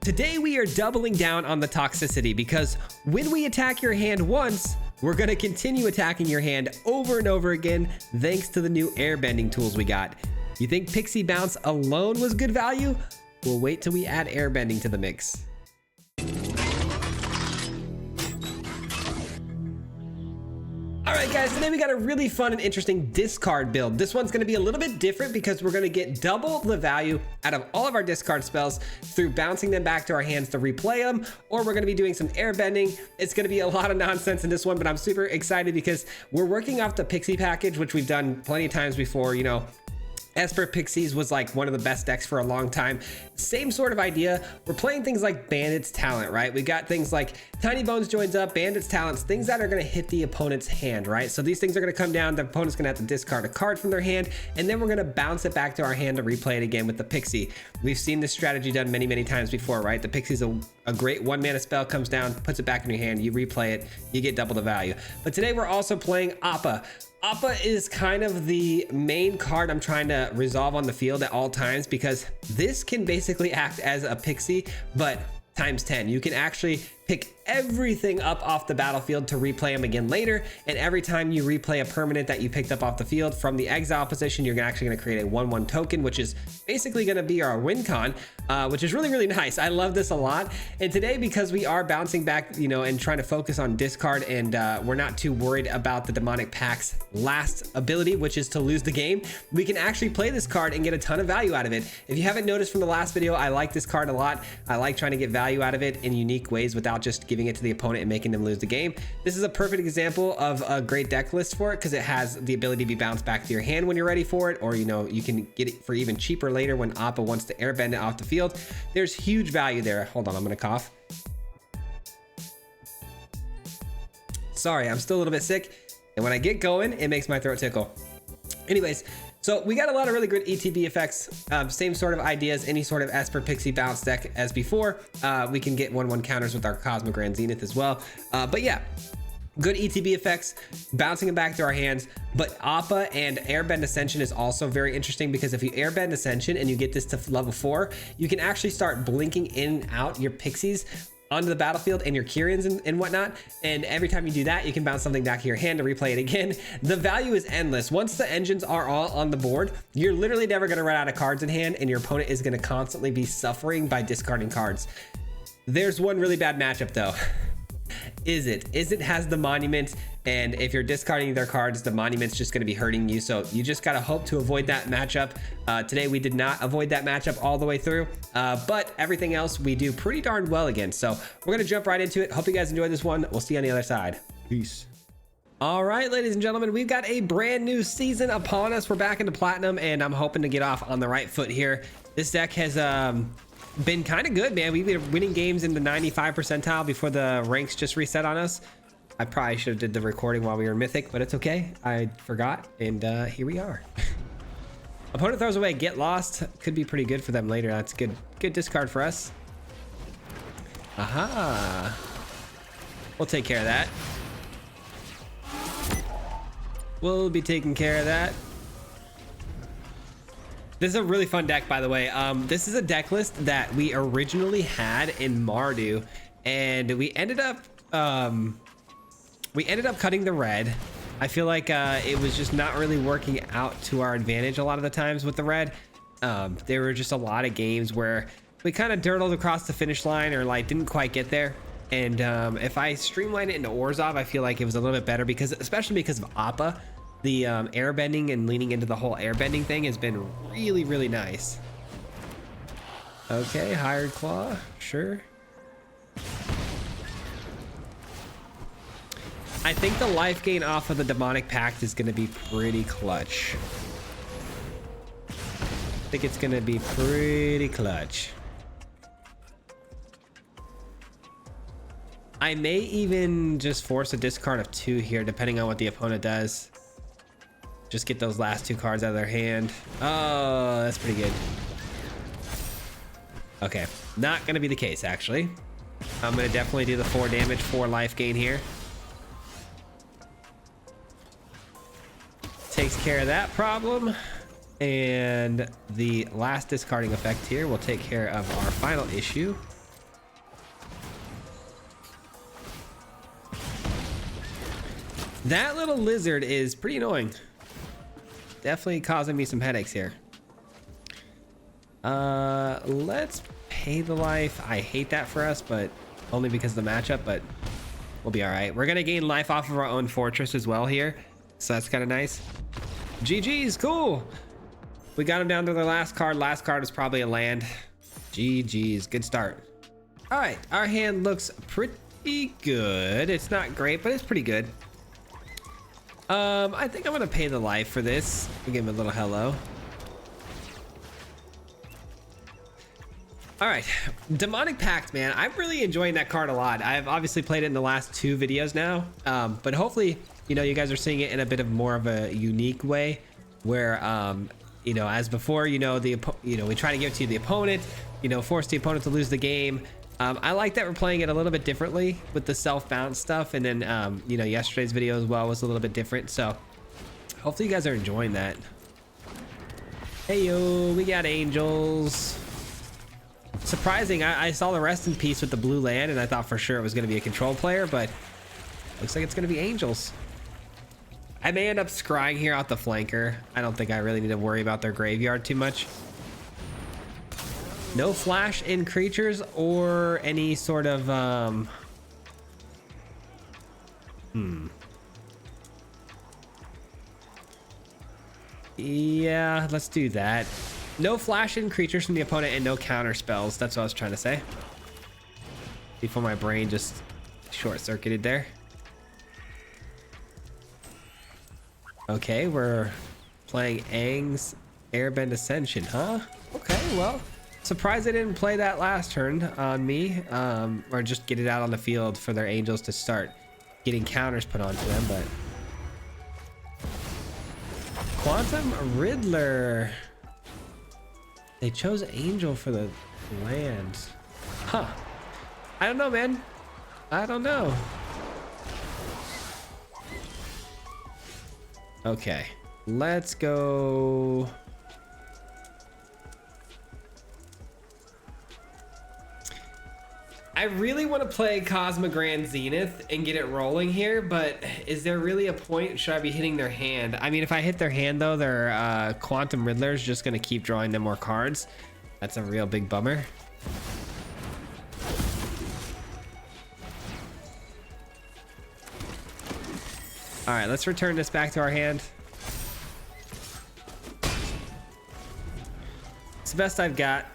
Today we are doubling down on the toxicity because when we attack your hand once, we're going to continue attacking your hand over and over again thanks to the new airbending tools we got. You think Pixie Bounce alone was good value? We'll wait till we add airbending to the mix. Alright guys, today we got a really fun and interesting discard build. This one's going to be a little bit different because we're going to get double the value out of all of our discard spells through bouncing them back to our hands to replay them, or we're going to be doing some airbending. It's going to be a lot of nonsense in this one, but I'm super excited because we're working off the Pixie package, which we've done plenty of times before. You know, Esper Pixies was like one of the best decks for a long time. Same sort of idea. We're playing things like Bandit's Talent, right? We got things like Tiny Bones joins up, Bandit's Talents, things that are going to hit the opponent's hand, right? So these things are going to come down. The opponent's going to have to discard a card from their hand, and then we're going to bounce it back to our hand to replay it again with the Pixie. We've seen this strategy done many, many times before, right? The Pixie's a great 1-mana spell, comes down, puts it back in your hand, you replay it, you get double the value. But today we're also playing Appa. Appa is kind of the main card I'm trying to resolve on the field at all times because this can basically act as a Pixie, but times 10. You can actually pick everything up off the battlefield to replay them again later, and every time you replay a permanent that you picked up off the field from the exile position, you're actually going to create a 1/1 token, which is basically going to be our win con, which is really, really nice. I love this a lot. And today, because we are bouncing back, you know, and trying to focus on discard, and we're not too worried about the demonic pack's last ability, which is to lose the game, we can actually play this card and get a ton of value out of it. If you haven't noticed from the last video, I like this card a lot. I like trying to get value out of it in unique ways without just giving it to the opponent and making them lose the game. This is a perfect example of a great deck list for it because it has the ability to be bounced back to your hand when you're ready for it, or you know, you can get it for even cheaper later when Appa wants to airbend it off the field. There's huge value there. Hold on, I'm gonna cough. Sorry, I'm still a little bit sick, and when I get going, it makes my throat tickle. Anyways, so we got a lot of really good ETB effects, same sort of ideas, any sort of Esper Pixie Bounce deck as before. We can get 1/1 counters with our Cosmic Grand Zenith as well. But yeah, good ETB effects, bouncing them back to our hands. But Appa and Airbend Ascension is also very interesting because if you Airbend Ascension and you get this to level 4, you can actually start blinking in and out your Pixies onto the battlefield and your Kyrians and whatnot, and every time you do that, you can bounce something back to your hand to replay it again. The value is endless. Once the engines are all on the board, you're literally never going to run out of cards in hand, and your opponent is going to constantly be suffering by discarding cards. There's one really bad matchup though. Izzet has the Monument, and if you're discarding their cards, the Monument's just going to be hurting you, so you just got to hope to avoid that matchup. Today we did not avoid that matchup all the way through, but everything else we do pretty darn well against. So we're going to jump right into it. Hope you guys enjoyed this one. We'll see you on the other side. Peace. All right, ladies and gentlemen, we've got a brand new season upon us. We're back into Platinum, and I'm hoping to get off on the right foot here. This deck has been kind of good, man. We've been winning games in the 95 percentile before the ranks just reset on us. I probably should have did the recording while we were Mythic, but it's okay. I forgot, and here we are. Opponent throws away Get Lost. Could be pretty good for them later. That's good discard for us. Aha. We'll take care of that. We'll be taking care of that. This is a really fun deck, by the way. This is a deck list that we originally had in Mardu, and we ended up cutting the red. I feel like it was just not really working out to our advantage a lot of the times with the red. There were just a lot of games where we kind of dirtled across the finish line or like didn't quite get there. And if I streamlined it into Orzhov, I feel like it was a little bit better because, especially because of Appa. The airbending and leaning into the whole airbending thing has been really, really nice. Okay, Hired Claw, sure. I think the life gain off of the Demonic Pact is going to be pretty clutch. I think it's going to be pretty clutch. I may even just force a discard of 2 here, depending on what the opponent does. Just get those last 2 cards out of their hand. Oh, that's pretty good. Okay, not gonna be the case actually. I'm gonna definitely do the 4 damage, 4 life gain here. Takes care of that problem. And the last discarding effect here will take care of our final issue. That little lizard is pretty annoying. Definitely causing me some headaches here. Let's pay the life. I hate that for us, but only because of the matchup, but we'll be all right. We're gonna gain life off of our own fortress as well here, so that's kind of nice. GG's, cool. We got him down to the last card. Last card is probably a land. GG's, good start. All right, our hand looks pretty good. It's not great, but it's pretty good. I think I'm gonna pay the life for this. We'll give him a little hello. All right, Demonic Pact, man. I'm really enjoying that card a lot. I've obviously played it in the last 2 videos now, but hopefully, you know, you guys are seeing it in a bit of more of a unique way, where, you know, as before, you know, we try to give it to the opponent, you know, force the opponent to lose the game. I like that we're playing it a little bit differently with the self-bounce stuff, and then, you know, yesterday's video as well was a little bit different. So hopefully you guys are enjoying that. Hey yo, we got angels. Surprising, I saw the rest in peace with the blue land, and I thought for sure it was going to be a control player, but looks like it's going to be angels. I may end up scrying here out the flanker. I don't think I really need to worry about their graveyard too much. No flash in creatures or any sort of yeah, let's do that. No flash in creatures from the opponent and no counter spells. That's what I was trying to say. Before my brain just short-circuited there. Okay, we're playing Aang's Airbend Ascension, huh? Okay, well, surprised they didn't play that last turn on me, or just get it out on the field for their angels to start getting counters put onto them, but... Quantum Riddler. They chose Angel for the land. Huh. I don't know, man. I don't know. Okay. Let's go. I really want to play Cosmo Grand Zenith and get it rolling here, but is there really a point? Should I be hitting their hand? I mean, if I hit their hand, though, their Quantum Riddler is just going to keep drawing them more cards. That's a real big bummer. All right, let's return this back to our hand. It's the best I've got.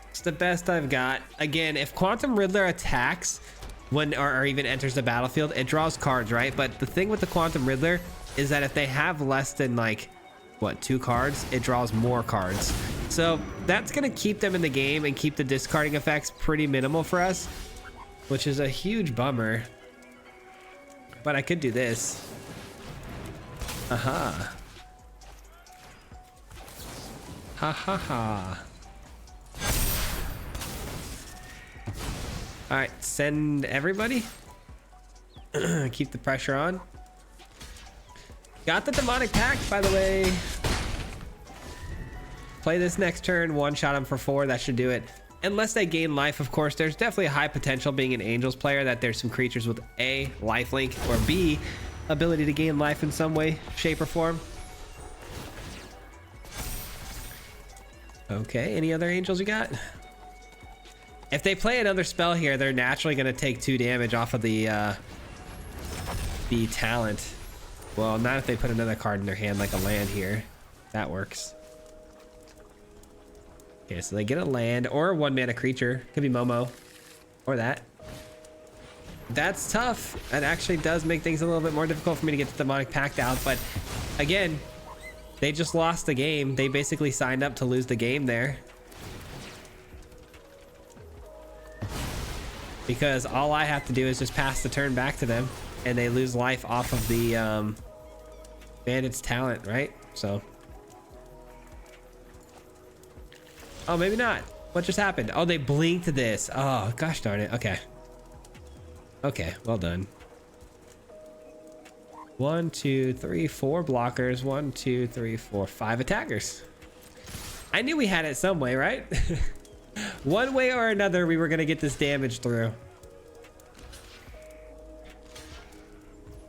It's the best I've got. Again, if Quantum Riddler attacks when or even enters the battlefield, it draws cards, right? But the thing with the Quantum Riddler is that if they have less than like, what, 2 cards, it draws more cards. So that's gonna keep them in the game and keep the discarding effects pretty minimal for us, which is a huge bummer. But I could do this. Aha. Ha ha ha. All right, send everybody. Keep the pressure on. Got the Demonic Pact, by the way. Play this next turn, one-shot them for 4. That should do it. Unless they gain life, of course. There's definitely a high potential being an Angels player that there's some creatures with A, lifelink, or B, ability to gain life in some way, shape, or form. Okay, any other Angels you got? If they play another spell here, they're naturally going to take 2 damage off of the talent. Well, not if they put another card in their hand like a land here. That works. Okay, so they get a land or a 1-mana creature. Could be Momo or that. That's tough. That actually does make things a little bit more difficult for me to get the Demonic Pact out. But again, they just lost the game. They basically signed up to lose the game there. Because all I have to do is just pass the turn back to them, and they lose life off of the bandit's talent, right? So, oh, maybe not. What just happened? Oh, they blinked this. Oh, gosh darn it. Okay. Okay, well done. 1, 2, 3, 4 blockers. 1, 2, 3, 4, 5 attackers. I knew we had it some way, right? One way or another, we were gonna get this damage through.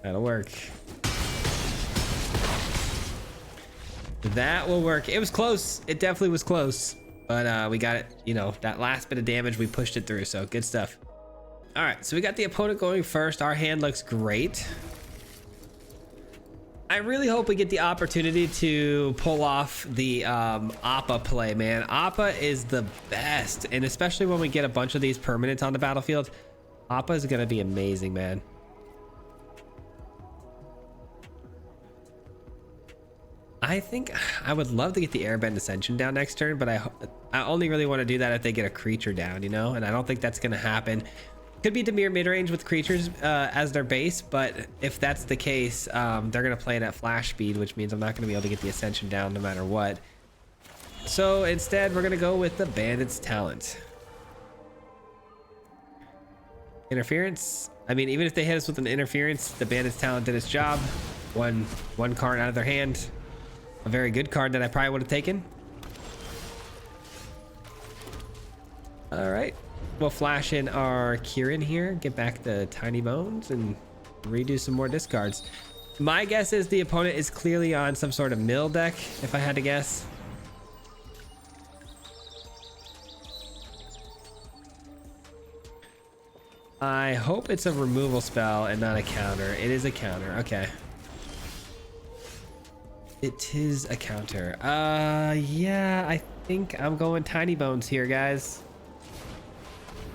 That'll work. That will work. It was close. It definitely was close. But we got it, you know, that last bit of damage, we pushed it through. So good stuff. All right, so we got the opponent going first. Our hand looks great. I really hope we get the opportunity to pull off the Appa play, man. Appa is the best. And especially when we get a bunch of these permanents on the battlefield, Appa is going to be amazing, man. I think I would love to get the Airbend Ascension down next turn, but I only really want to do that if they get a creature down, you know? And I don't think that's going to happen. Could be Dimir mid-range with creatures as their base, but if that's the case, they're going to play it at flash speed, which means I'm not going to be able to get the Ascension down no matter what. So instead, we're going to go with the Bandit's Talent. Interference. I mean, even if they hit us with an interference, the Bandit's Talent did its job. One card out of their hand. A very good card that I probably would have taken. All right. We'll flash in our Kieran here, get back the Tiny Bones, and redo some more discards. My guess is the opponent is clearly on some sort of mill deck, if I had to guess. I hope it's a removal spell and not a counter. It is a counter. Okay. It is a counter. Yeah, I think I'm going Tiny Bones here, guys.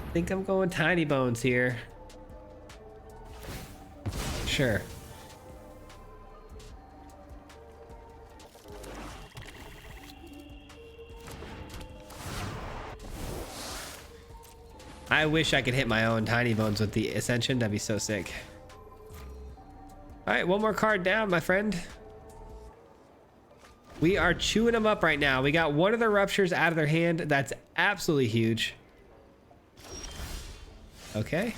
I think I'm going Tiny Bones here. Sure. I wish I could hit my own Tiny Bones with the Ascension. That'd be so sick. All right, one more card down, my friend. We are chewing them up right now. We got one of the Ruptures out of their hand. That's absolutely huge. Okay.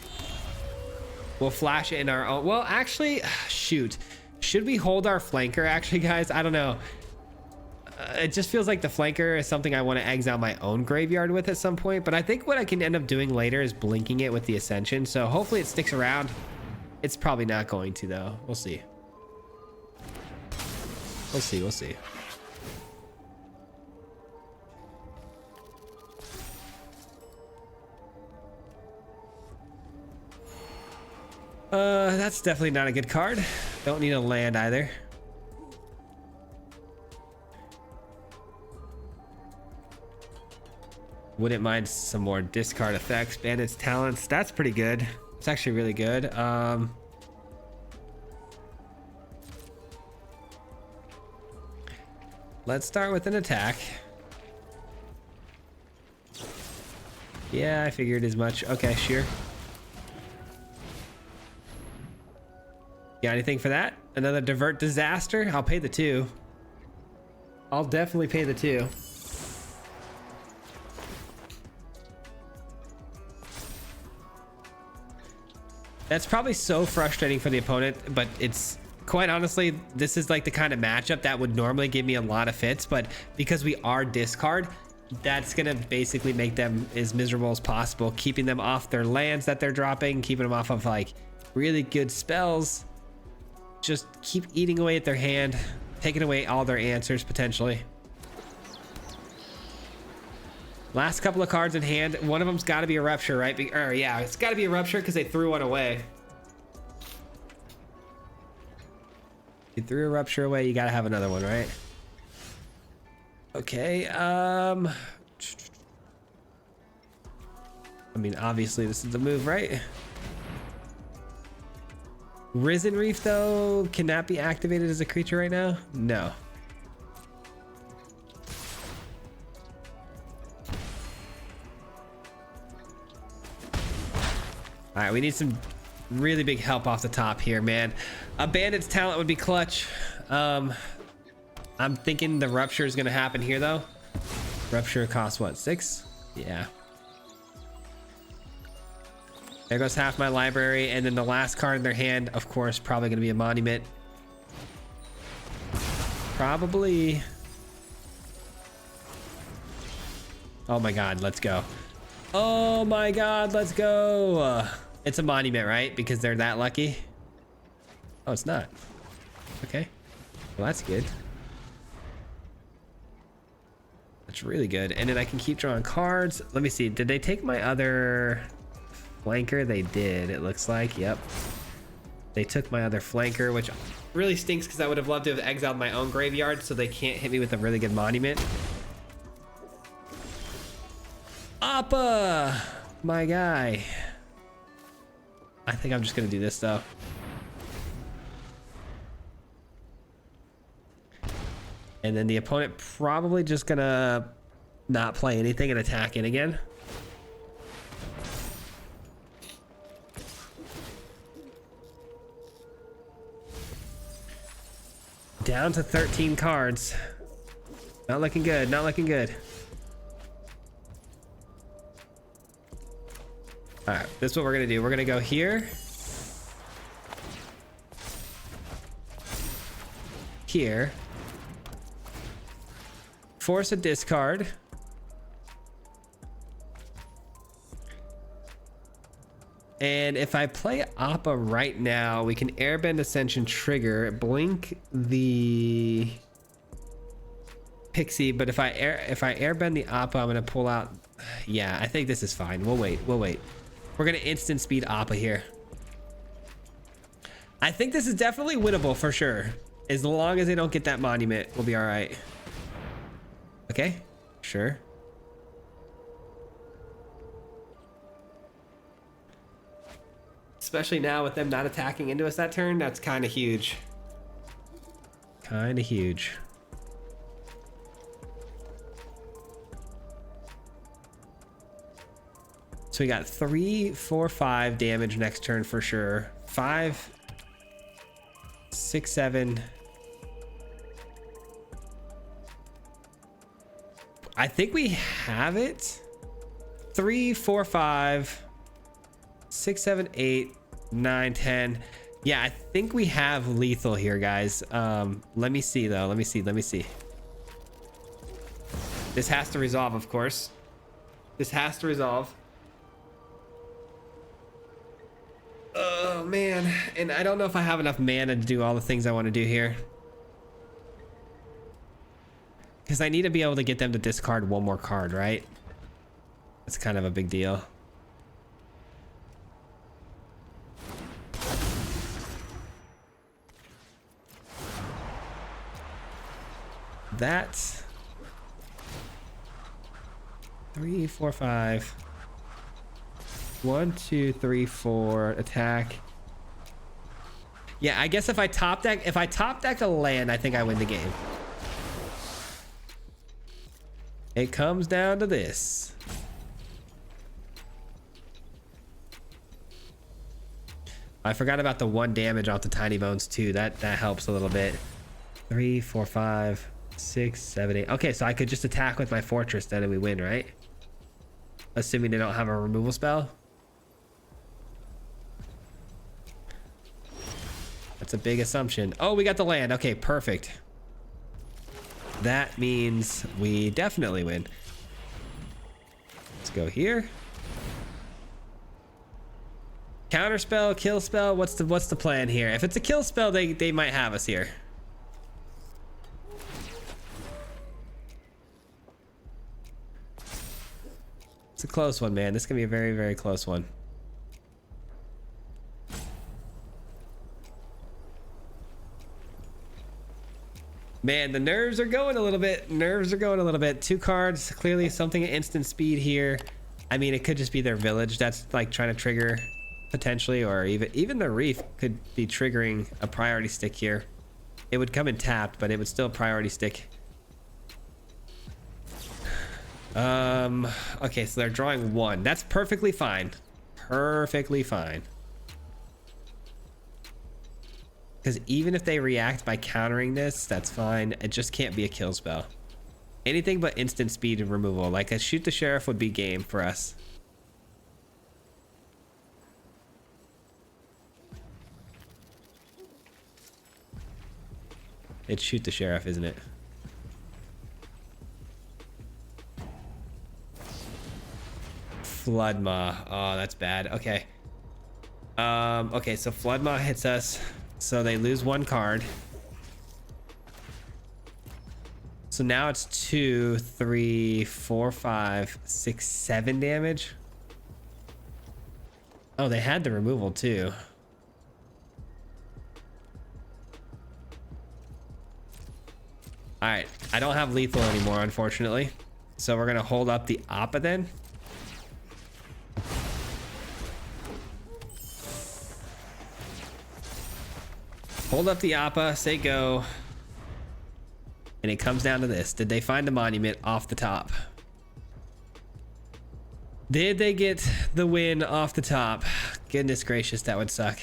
We'll flash it in our own. Well, actually, shoot. Should we hold our flanker, actually, guys? I don't know. It just feels like the flanker is something I want to exile my own graveyard with at some point. But I think what I can end up doing later is blinking it with the Ascension. So hopefully it sticks around. It's probably not going to, though. We'll see. We'll see. We'll see. That's definitely not a good card. Don't need a land either. Wouldn't mind some more discard effects. Bandit's Talents. That's pretty good. It's actually really good. Let's start with an attack. Yeah, I figured as much. Okay, sure. Got anything for that? Another Divert Disaster? I'll pay the 2. I'll definitely pay the 2. That's probably so frustrating for the opponent, but it's quite honestly, this is like the kind of matchup that would normally give me a lot of fits, but because we are discard, that's gonna basically make them as miserable as possible, keeping them off their lands that they're dropping, keeping them off of like really good spells. Just keep eating away at their hand, taking away all their answers potentially. Last couple of cards in hand. One of them's got to be a Rupture, right? Yeah, it's got to be a Rupture because they threw one away. You threw a Rupture away, you got to have another one, right? Okay. I mean, obviously this is the move, right? Risen Reef, though, can that be activated as a creature right now? No. All right, we need some really big help off the top here, man. A Bandit's Talent would be clutch. I'm thinking the Rupture is going to happen here, though. Rupture costs, what, 6? Yeah. There goes half my library, and then the last card in their hand, of course, probably going to be a Monument. Probably. Oh my god, let's go. Oh my god, let's go. It's a Monument, right? Because they're that lucky. Oh, it's not. Okay. Well, that's good. It's really good. And then I can keep drawing cards. Let me see. Did they take my other flanker? They did, it looks like. Yep. They took my other flanker, which really stinks because I would have loved to have exiled my own graveyard so they can't hit me with a really good monument. Appa! My guy. I think I'm just going to do this, though. And then the opponent probably just going to not play anything and attack in again. Down to 13 cards. Not looking good, not looking good. All right, this is what we're gonna do. We're gonna go here. Here. Force a discard. And if I play Appa right now, we can Airbend Ascension trigger, blink the Pixie, but if I Airbend the Appa, I'm gonna pull out. Yeah, I think this is fine. We'll wait. We're gonna instant speed Appa here. I think this is definitely winnable for sure. As long as they don't get that monument, we'll be all right. Okay, sure. Especially now with them not attacking into us that turn, that's kind of huge. Kind of huge. So we got 3, 4, 5 damage next turn for sure. 5, 6, 7. I think we have it. 3, 4, 5, 6, 7, 8, 9, 10. Yeah, I think we have lethal here, guys. Let me see though. Let me see. This has to resolve, of course. This has to resolve. Oh man, and I don't know if I have enough mana to do all the things I want to do here. Because I need to be able to get them to discard one more card, right? That's kind of a big deal. That's 3, 4, 5. 1, 2, 3, 4. Attack. Yeah, I guess if I top deck a land, I think I win the game. It comes down to this. I forgot about the 1 damage off the tiny bones too. That helps a little bit. 3, 4, 5, 6, 7, 8. Okay, so I could just attack with my fortress then and we win, right? Assuming they don't have a removal spell. That's a big assumption. Oh, we got the land. Okay, perfect. That means we definitely win. Let's go here. Counter spell, kill spell. What's the plan here? If it's a kill spell, they might have us here. It's a close one, man. This can be a very, very close one. Man, the nerves are going a little bit. 2 cards, clearly something at instant speed here. I mean, it could just be their village that's like trying to trigger potentially, or even the reef could be triggering a priority stick here. It would come in tapped, but it would still priority stick. Okay, so they're drawing 1. That's perfectly fine. Perfectly fine. Because even if they react by countering this, that's fine. It just can't be a kill spell. Anything but instant speed and removal. Like a shoot the sheriff would be game for us. It's shoot the sheriff, isn't it? Floodmaw. Oh, that's bad. Okay. Okay, so Floodmaw hits us. So they lose 1 card. So now it's 2, 3, 4, 5, 6, 7 damage. Oh, they had the removal too. All right, I don't have lethal anymore, unfortunately. So we're gonna hold up the Appa then. Hold up the Appa, say go. And it comes down to this. Did they find the monument off the top? Did they get the win off the top? Goodness gracious, that would suck.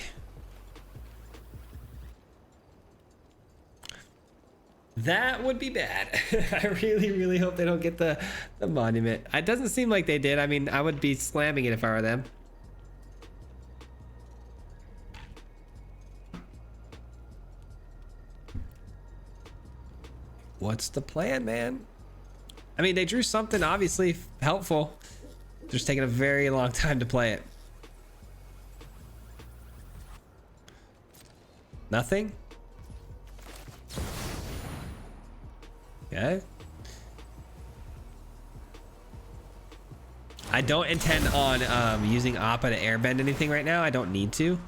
That would be bad. I really, really hope they don't get the monument. It doesn't seem like they did. I mean, I would be slamming it if I were them. What's the plan, man? I mean, they drew something obviously helpful. They're just taking a very long time to play it. Nothing? Okay. I don't intend on using Appa to airbend anything right now. I don't need to.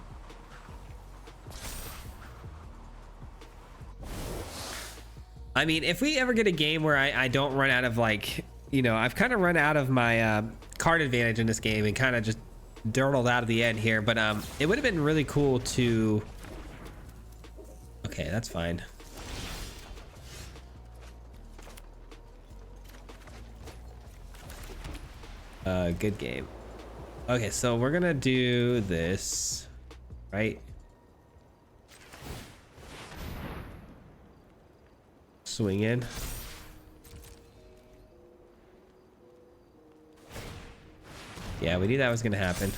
I mean, if we ever get a game where I don't run out of, like, you know, I've kind of run out of my card advantage in this game and kind of just dirtled out of the end here, but it would have been really cool to... Okay, that's fine. Good game. Okay, so we're gonna do this, right? Swing in. Yeah, we knew that was gonna happen.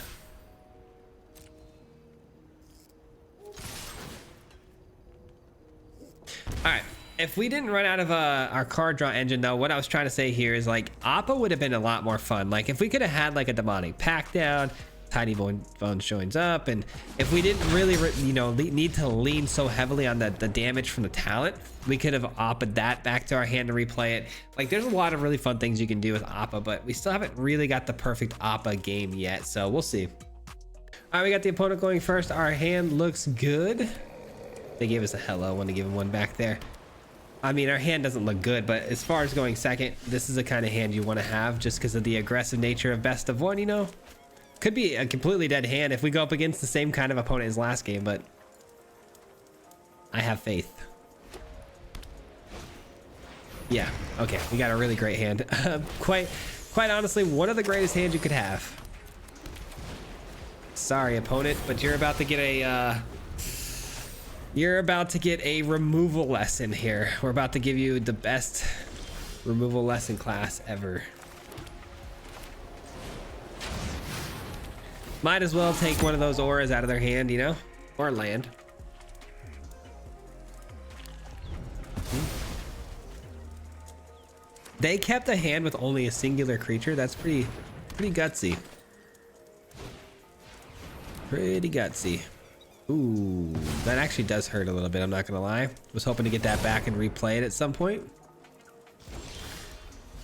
All right, if we didn't run out of our card draw engine though, what I was trying to say here is, like, Appa would have been a lot more fun. Like, if we could have had like a demonic pack down, Tiny Bones joins up, and if we didn't really you know, need to lean so heavily on the damage from the talent, we could have Appa'd that back to our hand to replay it. Like, there's a lot of really fun things you can do with Appa, but we still haven't really got the perfect Appa game yet, so we'll see. All right, we got the opponent going first. Our hand looks good. They gave us a hello. I want to give him one back there. I mean, our hand doesn't look good, but as far as going second, this is the kind of hand you want to have just because of the aggressive nature of best of one, you know? Could be a completely dead hand if we go up against the same kind of opponent as last game, but I have faith. Yeah, okay, we got a really great hand. Quite honestly, one of the greatest hands you could have. Sorry, opponent, but you're about to get a removal lesson here. We're about to give you the best removal lesson class ever. Might as well take one of those auras out of their hand, you know, or land. They kept a hand with only a singular creature. That's pretty gutsy. Pretty gutsy. Ooh, that actually does hurt a little bit, I'm not gonna lie. Was hoping to get that back and replay it at some point.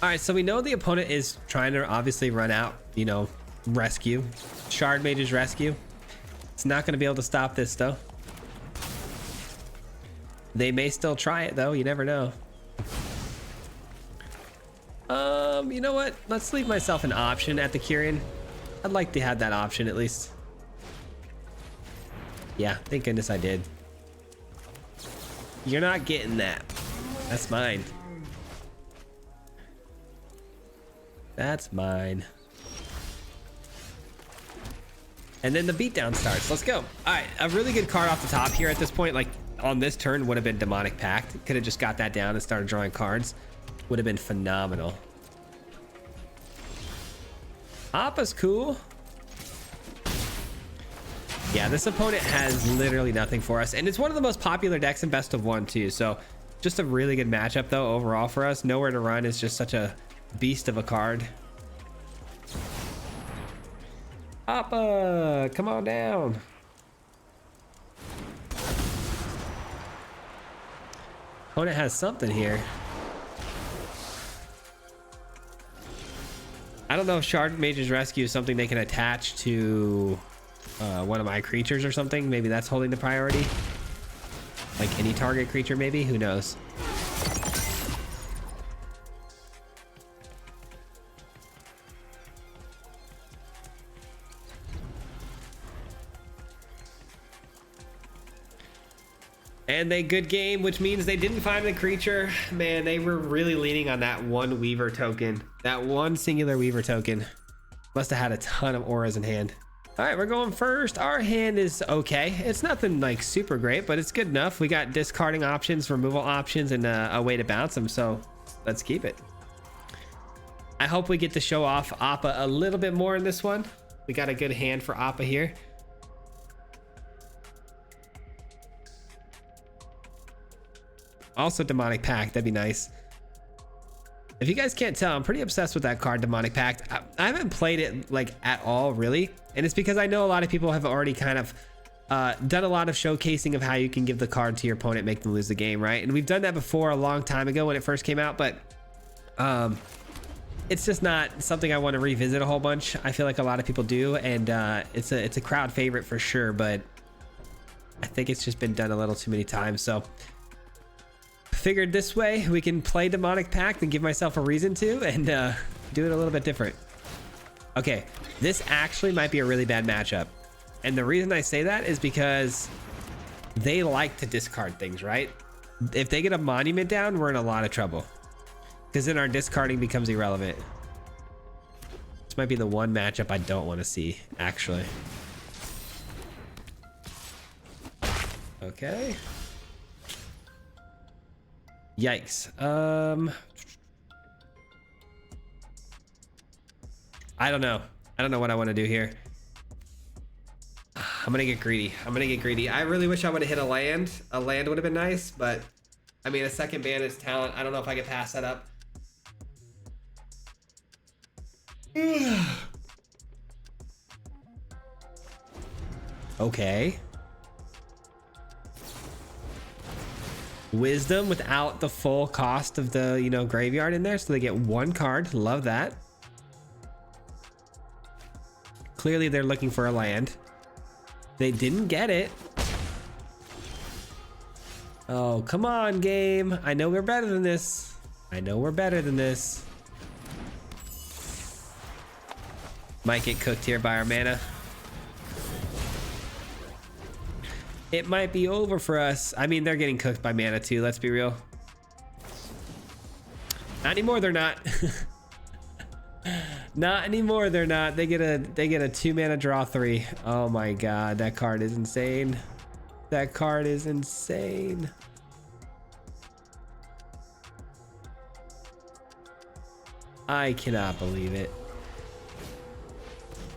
All right, so we know the opponent is trying to obviously run out, you know, rescue. Shard Mage's rescue. It's not gonna be able to stop this though. They may still try it though, you never know. You know what? Let's leave myself an option at the Kyrian. I'd like to have that option at least. Yeah, thank goodness I did. You're not getting that. That's mine. That's mine. And then the beatdown starts. Let's go. All right, a really good card off the top here at this point. Like, on this turn would have been Demonic Pact. Could have just got that down and started drawing cards. Would have been phenomenal. Appa's cool. Yeah, this opponent has literally nothing for us, and it's one of the most popular decks in best of one too, so just a really good matchup though overall for us. Nowhere to Run is just such a beast of a card. Appa, come on down. Opponent has something here. I don't know if Shard Mage's Rescue is something they can attach to one of my creatures or something. Maybe that's holding the priority. Like any target creature, maybe? Who knows? And they good game, which means they didn't find the creature. Man, they were really leaning on that one Weaver token. That one singular Weaver token. Must have had a ton of auras in hand. All right, we're going first. Our hand is okay. It's nothing like super great, but it's good enough. We got discarding options, removal options, and a way to bounce them. So let's keep it. I hope we get to show off Appa a little bit more in this one. We got a good hand for Appa here. Also Demonic Pact, that'd be nice. If you guys can't tell, I'm pretty obsessed with that card, Demonic Pact. I haven't played it like at all, really. And it's because I know a lot of people have already kind of done a lot of showcasing of how you can give the card to your opponent, make them lose the game, right? And we've done that before a long time ago when it first came out, but it's just not something I want to revisit a whole bunch. I feel like a lot of people do, and it's a crowd favorite for sure, but I think it's just been done a little too many times. So figured this way we can play Demonic Pact and give myself a reason to, and do it a little bit different. Okay, this actually might be a really bad matchup, and the reason I say that is because they like to discard things, right? If they get a monument down, we're in a lot of trouble, because then our discarding becomes irrelevant. This might be the one matchup I don't want to see, actually. Okay. Yikes. I don't know. I don't know what I want to do here. I'm gonna get greedy. I really wish I would have hit a land. A land would have been nice, but I mean, a second ban is talent. I don't know if I could pass that up. Okay. Wisdom without the full cost of the, graveyard in there, so they get one card. Love that. Clearly they're looking for a land. They didn't get it. Oh, come on, game. I know we're better than this. Might get cooked here by our mana. It might be over for us. I mean, they're getting cooked by mana too, let's be real. Not anymore, they're not. Not anymore, they're not. They get a 2 mana draw 3. Oh my god, that card is insane. That card is insane. I cannot believe it.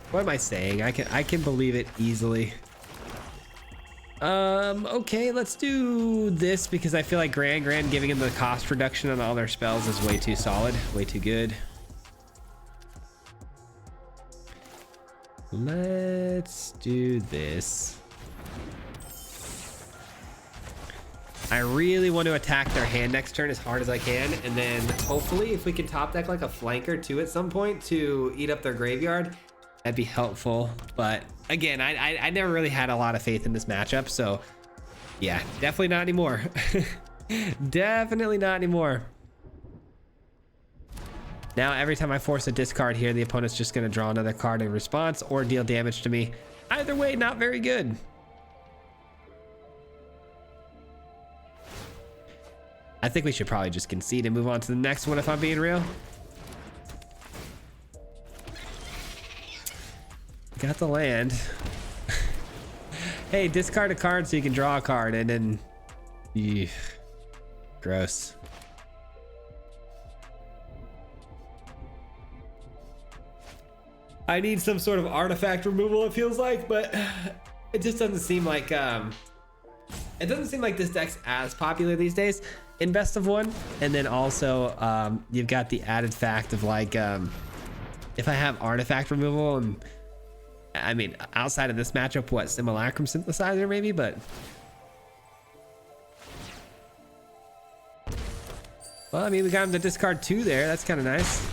What am I saying? I can believe it easily. Okay, let's do this because I feel like Grand giving them the cost reduction on all their spells is way too solid, way too good. Let's do this. I really want to attack their hand next turn as hard as I can, and then hopefully if we can top deck like a flanker too at some point to eat up their graveyard, that'd be helpful. But again, I never really had a lot of faith in this matchup, so yeah, definitely not anymore. Definitely not anymore. Now every time I force a discard here, the opponent's just going to draw another card in response or deal damage to me. Either way, not very good. I think we should probably just concede and move on to the next one if I'm being real. Got the land. Hey, discard a card so you can draw a card, and then eugh, gross. I need some sort of artifact removal, it feels like, but it just doesn't seem like this deck's as popular these days in best of one. And then also you've got the added fact of like if I have artifact removal, and I mean outside of this matchup, what, Simulacrum Synthesizer maybe, but well, I mean, we got him to discard 2 there. That's kind of nice.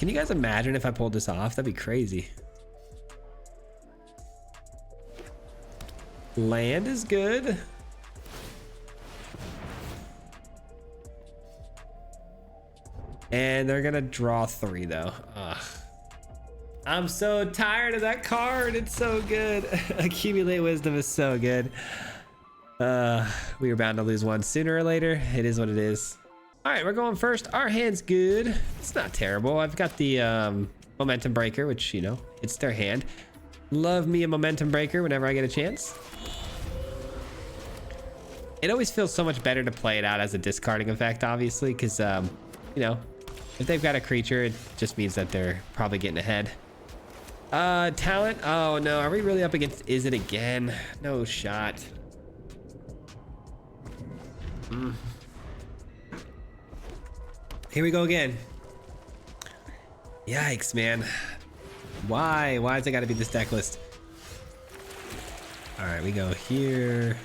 Can you guys imagine if I pulled this off? That'd be crazy. Land is good. And they're gonna draw 3 though. Ugh. I'm so tired of that card. It's so good. Accumulate wisdom is so good. We were bound to lose one sooner or later. It is what it is. All right, we're going first. Our hand's good. It's not terrible. I've got the momentum breaker, which, you know, it's their hand. Love me a momentum breaker whenever I get a chance. It always feels so much better to play it out as a discarding effect, obviously, because, you know, if they've got a creature, it just means that they're probably getting ahead. Talent. Oh, no. Are we really up against Is It again? No shot. Here we go again. Yikes, man. Why has it got to be this deck list? All right, we go here.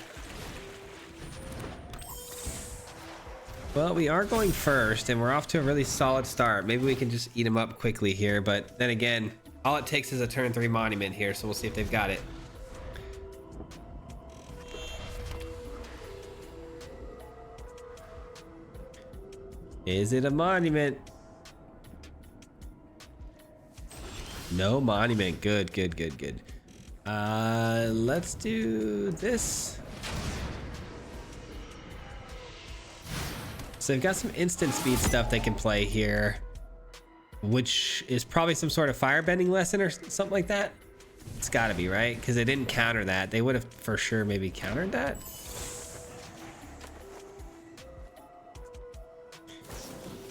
Well, we are going first and we're off to a really solid start. Maybe we can just eat them up quickly here, but then again, all it takes is a turn 3 monument here, so we'll see if they've got it. Is it a monument? No monument. Good. Let's do this. So they've got some instant speed stuff they can play here, which is probably some sort of firebending lesson or something like that. It's got to be, right? Because they didn't counter that. They would have for sure maybe countered that.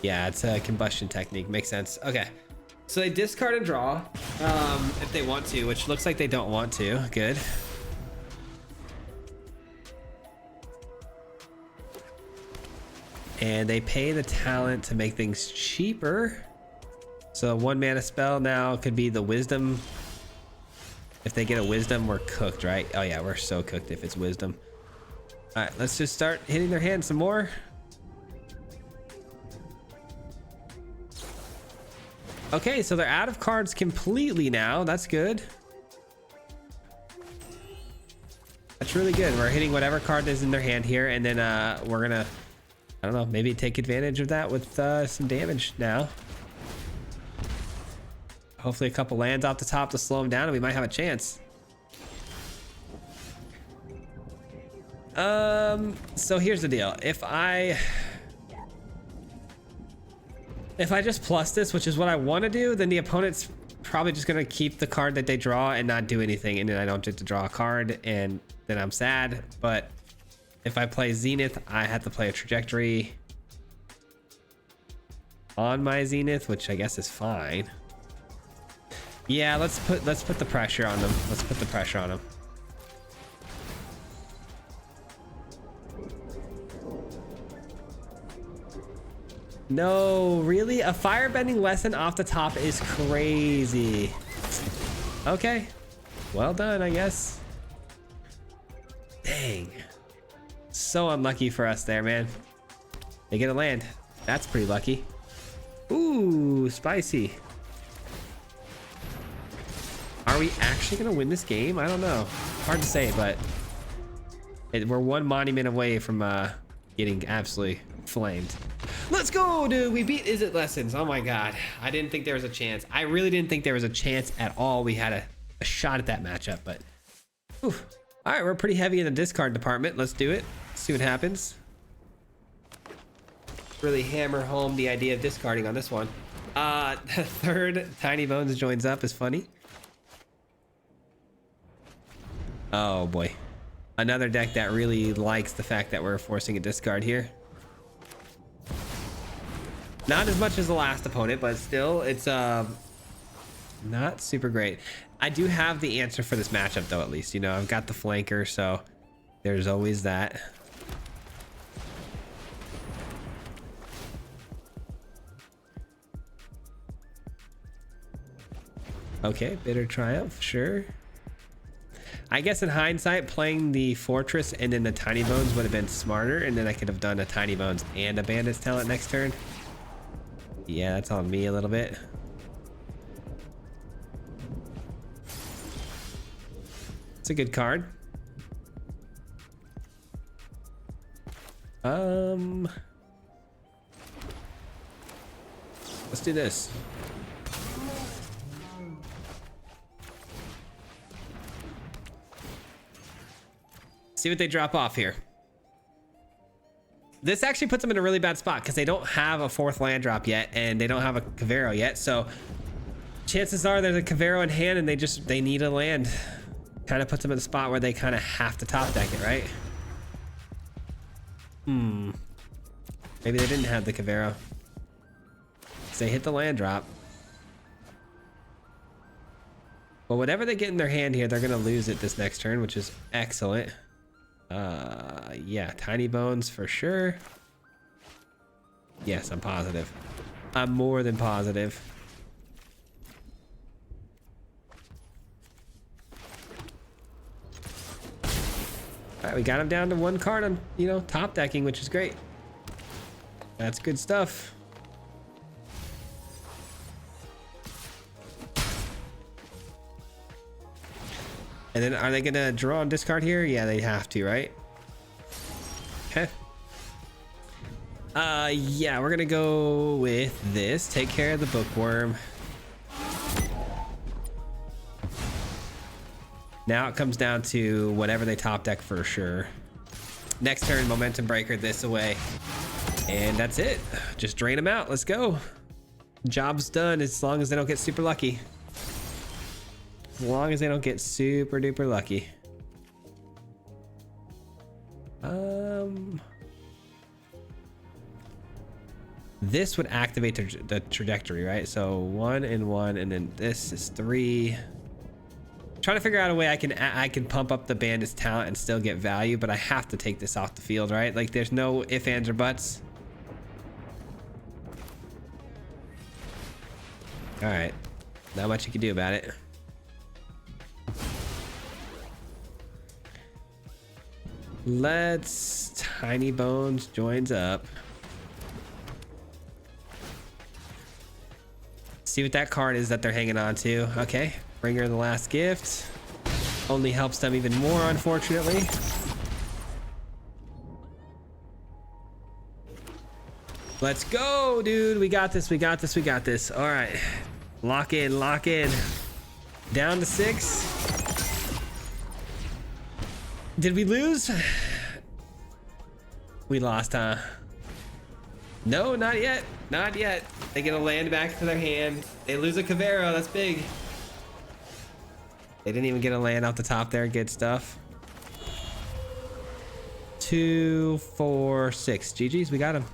Yeah, it's a combustion technique. Makes sense. Okay. So they discard and draw if they want to, which looks like they don't want to. Good. And they pay the talent to make things cheaper. So 1 mana spell now could be the wisdom. If they get a wisdom, we're cooked, right? Oh yeah, we're so cooked if it's wisdom. All right, let's just start hitting their hand some more. Okay, so they're out of cards completely now. That's good. That's really good. We're hitting whatever card is in their hand here, and then we're gonna, I don't know, maybe take advantage of that with some damage now. Hopefully a couple lands off the top to slow them down, and we might have a chance. So here's the deal. If I just plus this, which is what I want to do, then the opponent's probably just going to keep the card that they draw and not do anything. And then I don't get to draw a card and then I'm sad. But if I play Zenith, I have to play a trajectory on my Zenith, which I guess is fine. Yeah, let's put the pressure on them. Let's put the pressure on them. No, really? A firebending lesson off the top is crazy. Okay. Well done, I guess. Dang. So unlucky for us there, man. They get a land. That's pretty lucky. Ooh, spicy. Are we actually gonna win this game? I don't know. Hard to say, but we're 1 monument away from getting absolutely flamed. Let's go, dude. We beat Is It Lessons. Oh my god. I didn't think there was a chance. I really didn't think there was a chance at all. We had a shot at that matchup, but whew. All right, we're pretty heavy in the discard department. Let's do it. See what happens. Really hammer home the idea of discarding on this one. The third Tiny Bones joins up is funny. Oh boy. Another deck that really likes the fact that we're forcing a discard here. Not as much as the last opponent, but still, it's not super great. I do have the answer for this matchup, though, at least. You know, I've got the flanker, so there's always that. Okay, Bitter Triumph, sure. I guess in hindsight, playing the Fortress and then the Tiny Bones would have been smarter, and then I could have done a Tiny Bones and a Bandit's Talent next turn. Yeah, that's on me a little bit. It's a good card. Let's do this. See what they drop off here. This actually puts them in a really bad spot because they don't have a 4th land drop yet, and they don't have a Cavero yet. So chances are there's a Cavero in hand, and they need a land. Kind of puts them in a spot where they kind of have to top deck it, right? Maybe they didn't have the Cavero. They hit the land drop. Well, whatever they get in their hand here, they're gonna lose it this next turn, which is excellent. Yeah, tiny bones for sure. Yes, I'm positive. I'm more than positive. All right, we got him down to 1 card on, you know, top decking, which is great. That's good stuff. And then are they gonna draw and discard here? Yeah, they have to, right? Okay. Yeah, we're gonna go with this. Take care of the bookworm. Now it comes down to whatever they top deck for sure. Next turn, momentum breaker this away. And that's it. Just drain them out. Let's go. Job's done as long as they don't get super lucky. As long as they don't get super duper lucky. This would activate the trajectory, right? So 1 and 1, and then this is 3. Trying to figure out a way I can pump up the bandit's talent and still get value, but I have to take this off the field, right? Like there's no ifs, ands, or buts. All right, not much you can do about it. Let's Tiny Bones joins up. See what that card is that they're hanging on to. Okay, Bringer of the Last Gift. Only helps them even more, unfortunately. Let's go, dude. We got this, we got this, we got this. All right, lock in, lock in. Down to 6. Did we lose? We lost, huh? No, not yet. Not yet. They get a land back to their hand. They lose a Cavero. That's big. They didn't even get a land off the top there. Good stuff. 2, 4, 6. GG's. We got him.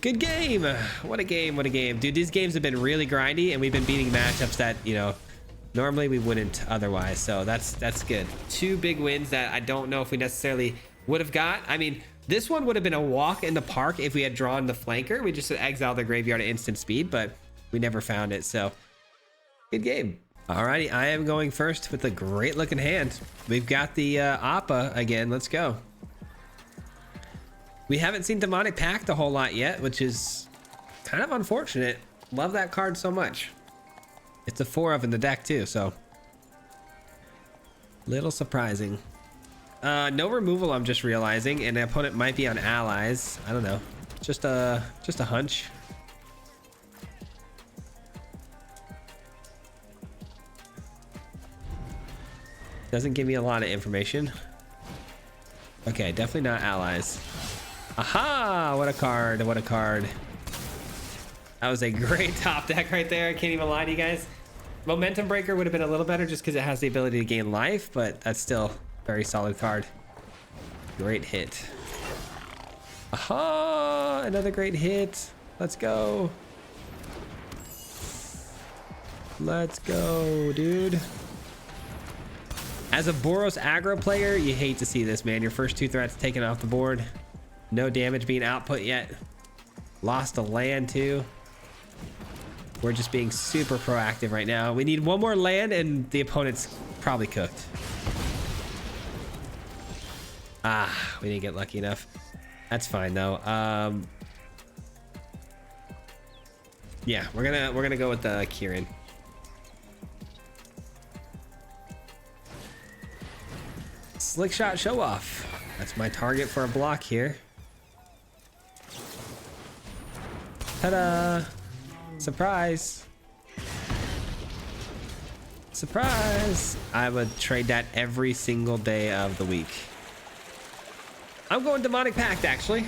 Good game. What a game. What a game. Dude, these games have been really grindy, and we've been beating matchups that, you know, normally we wouldn't otherwise. So that's good. 2 big wins that I don't know if we necessarily would have got. I mean, this one would have been a walk in the park if we had drawn the flanker. We just exiled the graveyard at instant speed, but we never found it. So good game. Alrighty, I am going first with a great looking hand. We've got the Appa again. Let's go. We haven't seen Demonic Pact a whole lot yet, which is kind of unfortunate. Love that card so much. It's a 4 of in the deck too, so little surprising. No removal, I'm just realizing, and the opponent might be on allies. I don't know. Just a hunch. Doesn't give me a lot of information. Okay, definitely not allies. Aha! What a card, what a card. That was a great top deck right there. I can't even lie to you guys. Momentum Breaker would have been a little better just because it has the ability to gain life, but that's still very solid card. Great hit. Aha! Another great hit. Let's go. Let's go, dude. As a Boros aggro player, you hate to see this, man. Your first 2 threats taken off the board. No damage being output yet. Lost a land too. We're just being super proactive right now. We need 1 more land and the opponent's probably cooked. Ah, we didn't get lucky enough. That's fine though. Yeah, we're gonna go with the Kieran. Slick shot show off. That's my target for a block here. Ta-da! Surprise! Surprise! I would trade that every single day of the week. I'm going Demonic Pact, actually.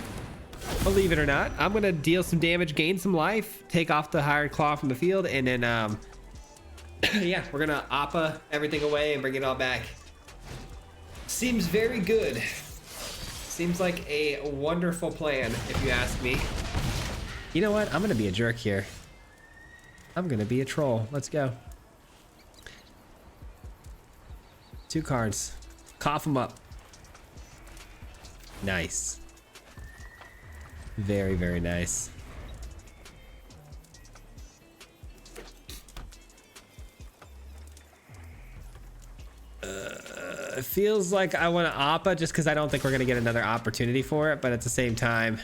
Believe it or not. I'm gonna deal some damage, gain some life, take off the Hired Claw from the field, and then yeah, we're gonna Appa everything away and bring it all back. Seems very good. Seems like a wonderful plan, if you ask me. You know what? I'm gonna be a jerk here. I'm gonna be a troll. Let's go. 2 cards. Cough them up. Nice. Very, very nice. It feels like I want to Appa just because I don't think we're going to get another opportunity for it. But at the same time,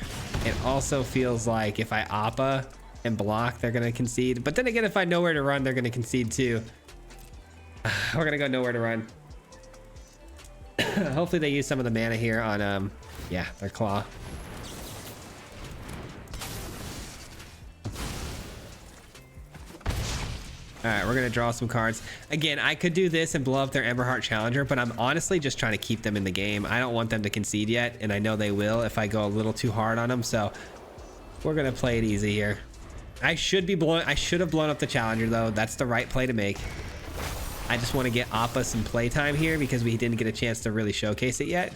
it also feels like if I Appa and block, they're going to concede. But then again, if I know where to run, they're going to concede too. We're going to go nowhere to run. Hopefully they use some of the mana here on, yeah, their claw. All right, we're gonna draw some cards. Again, I could do this and blow up their Emberheart Challenger, but I'm honestly just trying to keep them in the game. I don't want them to concede yet, and I know they will if I go a little too hard on them, so we're gonna play it easy here. I should have blown up the Challenger though. That's the right play to make. I just want to get Appa some playtime here because we didn't get a chance to really showcase it yet.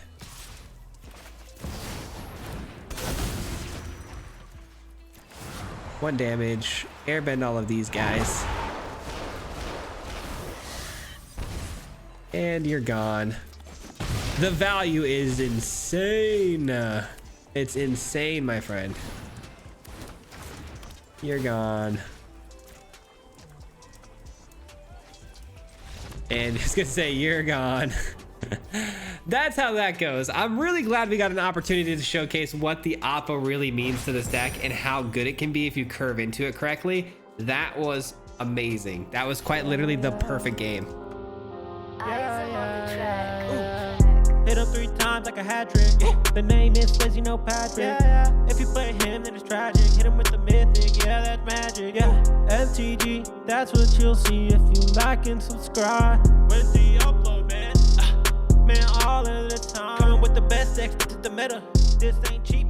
One damage, airbend all of these guys. And you're gone. The value is insane. It's insane, my friend. You're gone. And I was gonna say, you're gone. That's how that goes. I'm really glad we got an opportunity to showcase what the Appa really means to this deck and how good it can be if you curve into it correctly. That was amazing. That was quite literally the perfect game. Hit him 3 times like a hat trick. The name is Swayze, no Patrick. If you play him, then it's tragic. Hit him with the mythic, yeah, that's magic. MTG, that's what you'll see if you like and subscribe. Where's the upload, man? Man, all of the time. Coming with the best decks, this is the meta. This ain't cheap.